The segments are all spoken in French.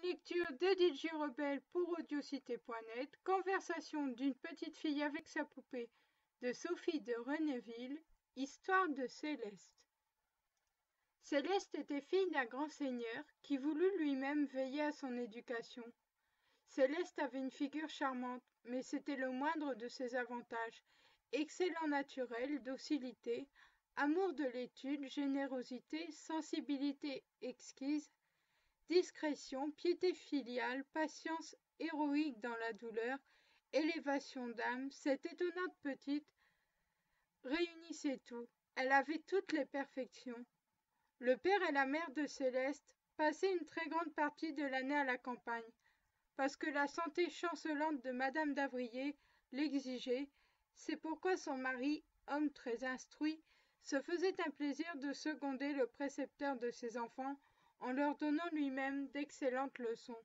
Lecture d'Edith Rebelle pour Audiocité.net. Conversation d'une petite fille avec sa poupée de Sophie de Reneville. Histoire de Céleste. Céleste était fille d'un grand seigneur qui voulut lui-même veiller à son éducation. Céleste avait une figure charmante, mais c'était le moindre de ses avantages. Excellent naturel, docilité, amour de l'étude, générosité, sensibilité exquise, discrétion, piété filiale, patience héroïque dans la douleur, élévation d'âme, cette étonnante petite réunissait tout. Elle avait toutes les perfections. Le père et la mère de Céleste passaient une très grande partie de l'année à la campagne, parce que la santé chancelante de Madame d'Avrier l'exigeait. C'est pourquoi son mari, homme très instruit, se faisait un plaisir de seconder le précepteur de ses enfants en leur donnant lui-même d'excellentes leçons.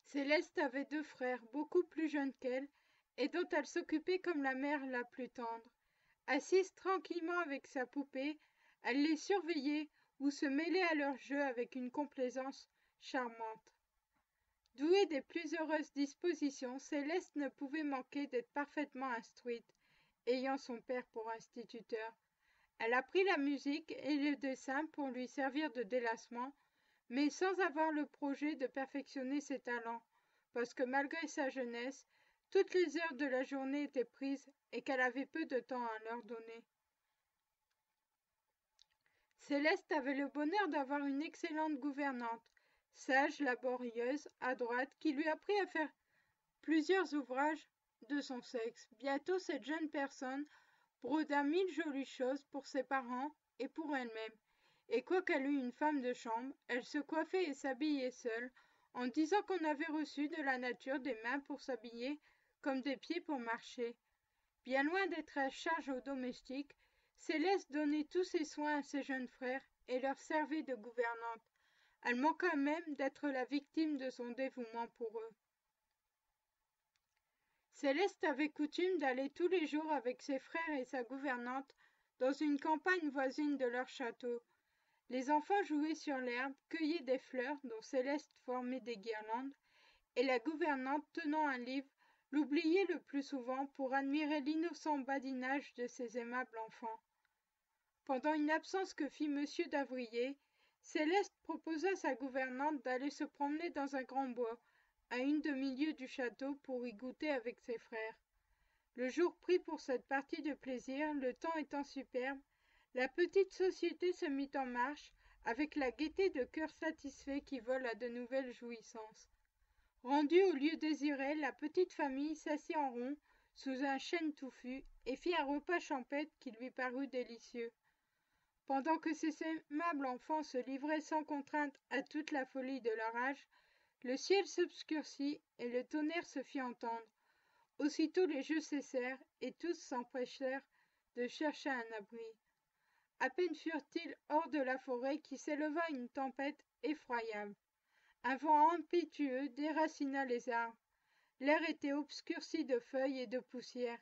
Céleste avait 2 frères beaucoup plus jeunes qu'elle et dont elle s'occupait comme la mère la plus tendre. Assise tranquillement avec sa poupée, elle les surveillait ou se mêlait à leurs jeux avec une complaisance charmante. Douée des plus heureuses dispositions, Céleste ne pouvait manquer d'être parfaitement instruite, ayant son père pour instituteur. Elle apprit la musique et le dessin pour lui servir de délassement, mais sans avoir le projet de perfectionner ses talents, parce que malgré sa jeunesse, toutes les heures de la journée étaient prises et qu'elle avait peu de temps à leur donner. Céleste avait le bonheur d'avoir une excellente gouvernante, sage, laborieuse, adroite, qui lui apprit à faire plusieurs ouvrages de son sexe. Bientôt, cette jeune personne broda 1000 jolies choses pour ses parents et pour elle-même, et quoiqu'elle eût une femme de chambre, elle se coiffait et s'habillait seule, en disant qu'on avait reçu de la nature des mains pour s'habiller comme des pieds pour marcher. Bien loin d'être à charge aux domestiques, Céleste donnait tous ses soins à ses jeunes frères et leur servait de gouvernante. Elle manqua même d'être la victime de son dévouement pour eux. Céleste avait coutume d'aller tous les jours avec ses frères et sa gouvernante dans une campagne voisine de leur château. Les enfants jouaient sur l'herbe, cueillaient des fleurs dont Céleste formait des guirlandes, et la gouvernante, tenant un livre, l'oubliait le plus souvent pour admirer l'innocent badinage de ces aimables enfants. Pendant une absence que fit monsieur d'Avrier, Céleste proposa à sa gouvernante d'aller se promener dans un grand bois, à une demi-lieue du château, pour y goûter avec ses frères. Le jour pris pour cette partie de plaisir, le temps étant superbe, la petite société se mit en marche, avec la gaieté de cœur satisfait qui vole à de nouvelles jouissances. Rendue au lieu désiré, la petite famille s'assit en rond, sous un chêne touffu, et fit un repas champêtre qui lui parut délicieux. Pendant que ces aimables enfants se livraient sans contrainte à toute la folie de leur âge, le ciel s'obscurcit et le tonnerre se fit entendre. Aussitôt les jeux cessèrent et tous s'empressèrent de chercher un abri. À peine furent-ils hors de la forêt qui s'éleva une tempête effroyable. Un vent impétueux déracina les arbres. L'air était obscurci de feuilles et de poussière.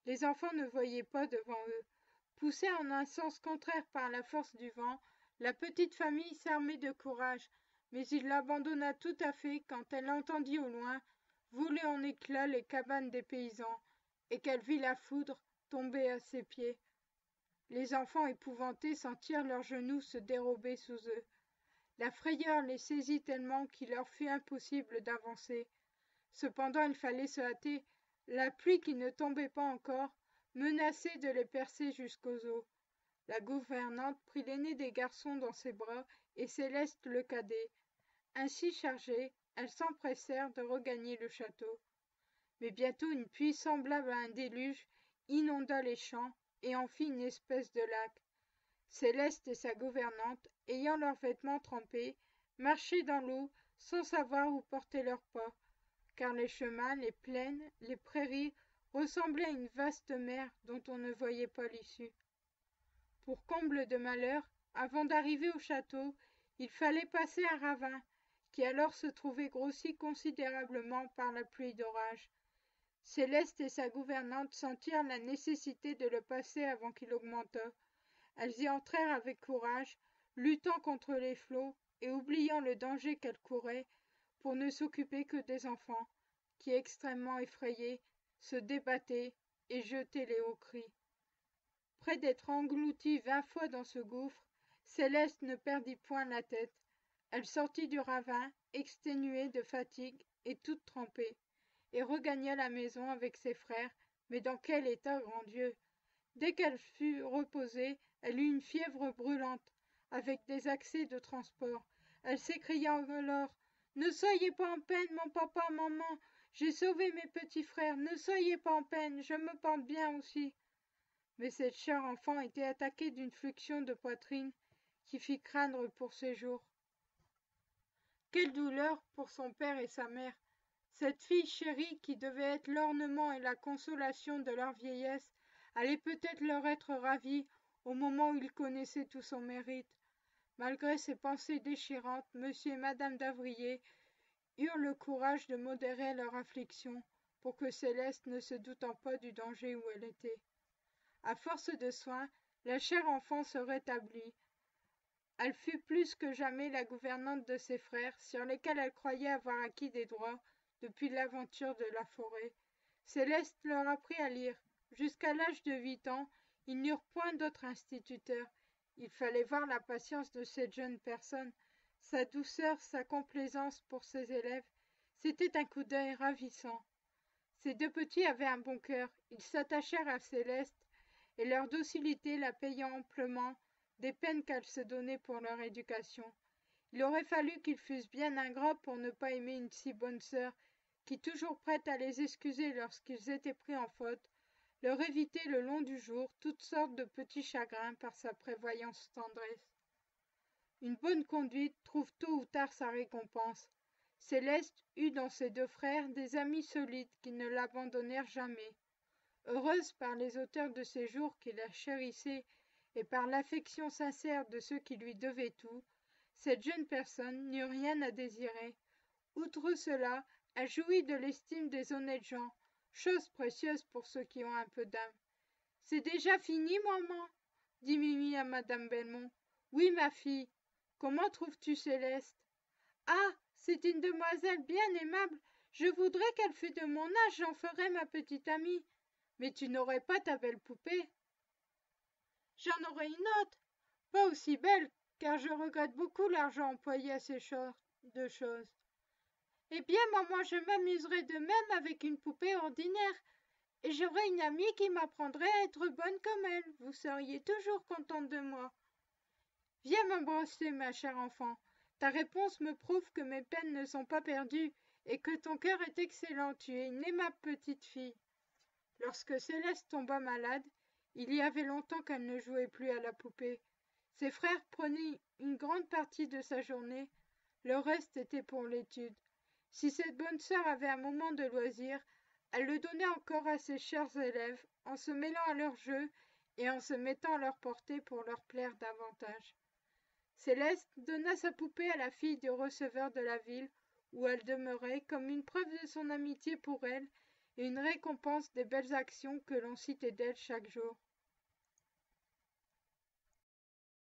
Les enfants ne voyaient pas devant eux. Poussée en un sens contraire par la force du vent, la petite famille s'armait de courage, mais il l'abandonna tout à fait quand elle entendit au loin voler en éclats les cabanes des paysans, et qu'elle vit la foudre tomber à ses pieds. Les enfants épouvantés sentirent leurs genoux se dérober sous eux. La frayeur les saisit tellement qu'il leur fut impossible d'avancer. Cependant il fallait se hâter, la pluie qui ne tombait pas encore menaçait de les percer jusqu'aux os. La gouvernante prit l'aîné des garçons dans ses bras et Céleste le cadet. Ainsi chargées, elles s'empressèrent de regagner le château. Mais bientôt une pluie semblable à un déluge inonda les champs et en fit une espèce de lac. Céleste et sa gouvernante, ayant leurs vêtements trempés, marchaient dans l'eau sans savoir où porter leurs pas, car les chemins, les plaines, les prairies ressemblaient à une vaste mer dont on ne voyait pas l'issue. Pour comble de malheur, avant d'arriver au château, il fallait passer un ravin, qui alors se trouvait grossi considérablement par la pluie d'orage. Céleste et sa gouvernante sentirent la nécessité de le passer avant qu'il augmentât. Elles y entrèrent avec courage, luttant contre les flots, et oubliant le danger qu'elle courait, pour ne s'occuper que des enfants, qui, extrêmement effrayés, se débattaient et jetaient les hauts cris. Près d'être engloutie 20 fois dans ce gouffre, Céleste ne perdit point la tête. Elle sortit du ravin, exténuée de fatigue et toute trempée, et regagna la maison avec ses frères. Mais dans quel état, grand Dieu! Dès qu'elle fut reposée, elle eut une fièvre brûlante, avec des accès de transport. Elle s'écria alors: Ne soyez pas en peine, mon papa, maman, j'ai sauvé mes petits frères, ne soyez pas en peine, je me porte bien aussi. Mais cette chère enfant était attaquée d'une fluxion de poitrine qui fit craindre pour ses jours. Quelle douleur pour son père et sa mère! Cette fille chérie, qui devait être l'ornement et la consolation de leur vieillesse, allait peut-être leur être ravie au moment où ils connaissaient tout son mérite. Malgré ces pensées déchirantes, M. et Mme d'Avrier eurent le courage de modérer leur affliction pour que Céleste ne se doutant pas du danger où elle était. À force de soins, la chère enfant se rétablit. Elle fut plus que jamais la gouvernante de ses frères, sur lesquels elle croyait avoir acquis des droits depuis l'aventure de la forêt. Céleste leur apprit à lire. Jusqu'à l'âge de 8 ans, ils n'eurent point d'autre instituteur. Il fallait voir la patience de cette jeune personne, sa douceur, sa complaisance pour ses élèves. C'était un coup d'œil ravissant. Ces deux petits avaient un bon cœur. Ils s'attachèrent à Céleste, et leur docilité la payant amplement des peines qu'elle se donnait pour leur éducation. Il aurait fallu qu'ils fussent bien ingrats pour ne pas aimer une si bonne sœur, qui, toujours prête à les excuser lorsqu'ils étaient pris en faute, leur évitait le long du jour toutes sortes de petits chagrins par sa prévoyance tendresse. Une bonne conduite trouve tôt ou tard sa récompense. Céleste eut dans ses deux frères des amis solides qui ne l'abandonnèrent jamais. Heureuse par les auteurs de ses jours qui la chérissaient et par l'affection sincère de ceux qui lui devaient tout, cette jeune personne n'eut rien à désirer. Outre cela, elle jouit de l'estime des honnêtes gens, chose précieuse pour ceux qui ont un peu d'âme. « C'est déjà fini, maman ?» dit Mimi à Madame Belmont. « Oui, ma fille. Comment trouves-tu Céleste ?»« Ah, c'est une demoiselle bien aimable. Je voudrais qu'elle fût de mon âge, j'en ferais ma petite amie. Mais tu n'aurais pas ta belle poupée. »« J'en aurais une autre, pas aussi belle, car je regrette beaucoup l'argent employé à ces sortes de choses. »« Eh bien, maman, je m'amuserais de même avec une poupée ordinaire, et j'aurais une amie qui m'apprendrait à être bonne comme elle. Vous seriez toujours contente de moi. »« Viens m'embrasser, ma chère enfant. Ta réponse me prouve que mes peines ne sont pas perdues, et que ton cœur est excellent. Tu es une aimable petite fille. » Lorsque Céleste tomba malade, il y avait longtemps qu'elle ne jouait plus à la poupée. Ses frères prenaient une grande partie de sa journée, le reste était pour l'étude. Si cette bonne sœur avait un moment de loisir, elle le donnait encore à ses chers élèves, en se mêlant à leurs jeux et en se mettant à leur portée pour leur plaire davantage. Céleste donna sa poupée à la fille du receveur de la ville, où elle demeurait, comme une preuve de son amitié pour elle, et une récompense des belles actions que l'on citait d'elle chaque jour.